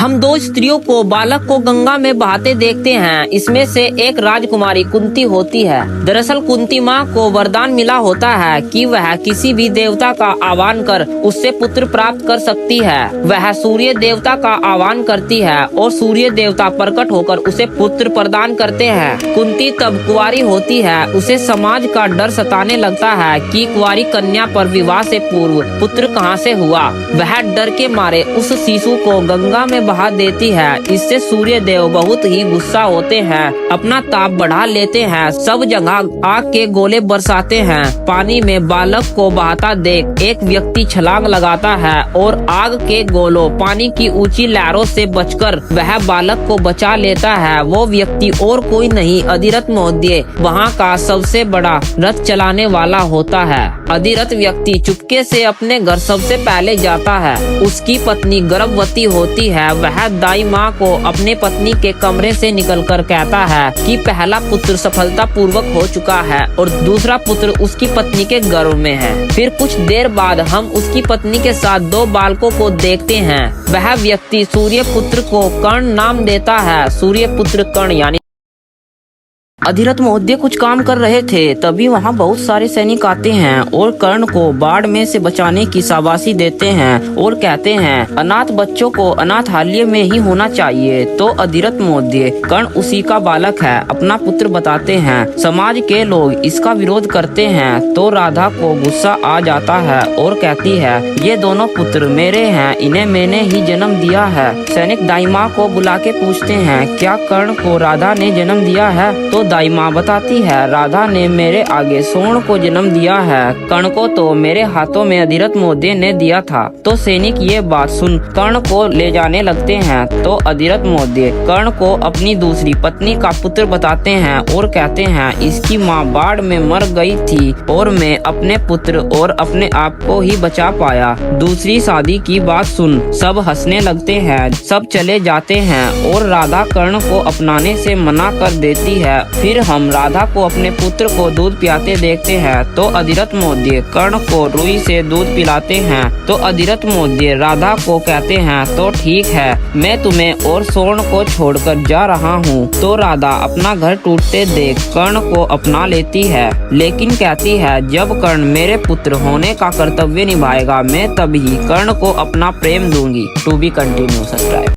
हम दो स्त्रियों को बालक को गंगा में बहाते देखते हैं। इसमें से एक राजकुमारी कुंती होती है। दरअसल कुंती माँ को वरदान मिला होता है कि वह किसी भी देवता का आह्वान कर उससे पुत्र प्राप्त कर सकती है। वह सूर्य देवता का आह्वान करती है और सूर्य देवता प्रकट होकर उसे पुत्र प्रदान करते हैं। कुंती तब कुंवारी होती है। उसे समाज का डर सताने लगता है कि कुंवारी कन्या पर विवाह से पूर्व पुत्र कहां से हुआ। वह डर के मारे उस शिशु को गंगा में बहा देती है। इससे सूर्य देव बहुत ही गुस्सा होते हैं, अपना ताप बढ़ा लेते हैं, सब जगह आग के गोले बरसाते हैं। पानी में बालक को बहाता देख एक व्यक्ति छलांग लगाता है और आग के गोलों पानी की ऊंची लहरों से बचकर वह बालक को बचा लेता है। वो व्यक्ति और कोई नहीं, अधिरथ महोदय वहाँ का सबसे बड़ा रथ चलाने वाला होता है। अधिरथ व्यक्ति चुपके से अपने घर सबसे पहले जाता है। उसकी पत्नी गर्भवती होती है। वह दाई माँ को अपने पत्नी के कमरे से निकलकर कहता है कि पहला पुत्र सफलता पूर्वक हो चुका है और दूसरा पुत्र उसकी पत्नी के गर्भ में है। फिर कुछ देर बाद हम उसकी पत्नी के साथ दो बालकों को देखते हैं। वह व्यक्ति सूर्य पुत्र को कर्ण नाम देता है। सूर्य पुत्र कर्ण यानी अधिरथ महोदय कुछ काम कर रहे थे, तभी वहाँ बहुत सारे सैनिक आते हैं और कर्ण को बाढ़ में से बचाने की शाबाशी देते हैं और कहते हैं अनाथ बच्चों को अनाथालय में ही होना चाहिए। तो अधिरथ महोदय कर्ण उसी का बालक है, अपना पुत्र बताते हैं। समाज के लोग इसका विरोध करते हैं तो राधा को गुस्सा आ जाता है और कहती है ये दोनों पुत्र मेरे हैं, इन्हें मैंने ही जन्म दिया है। सैनिक दाई माँ को बुला के पूछते हैं क्या कर्ण को राधा ने जन्म दिया है। तो दाई माँ बताती है राधा ने मेरे आगे स्वर्ण को जन्म दिया है, कर्ण को तो मेरे हाथों में अधिरथ महोदय ने दिया था। तो सैनिक ये बात सुन कर्ण को ले जाने लगते हैं। तो अधिरथ महोदय कर्ण को अपनी दूसरी पत्नी का पुत्र बताते हैं और कहते हैं इसकी माँ बाढ़ में मर गई थी और मैं अपने पुत्र और अपने आप को ही बचा पाया। दूसरी शादी की बात सुन सब हंसने लगते हैं, सब चले जाते हैं और राधा कर्ण को अपनाने से मना कर देती है। फिर हम राधा को अपने पुत्र को दूध पिलाते देखते हैं। तो अधिरथ महोदय कर्ण को रुई से दूध पिलाते हैं। तो अधिरथ महोदय राधा को कहते हैं तो ठीक है, मैं तुम्हें और स्वर्ण को छोड़कर जा रहा हूँ। तो राधा अपना घर टूटते देख कर्ण को अपना लेती है, लेकिन कहती है जब कर्ण मेरे पुत्र होने का कर्तव्य निभाएगा मैं तभी कर्ण को अपना प्रेम दूंगी। To be continue subscribe.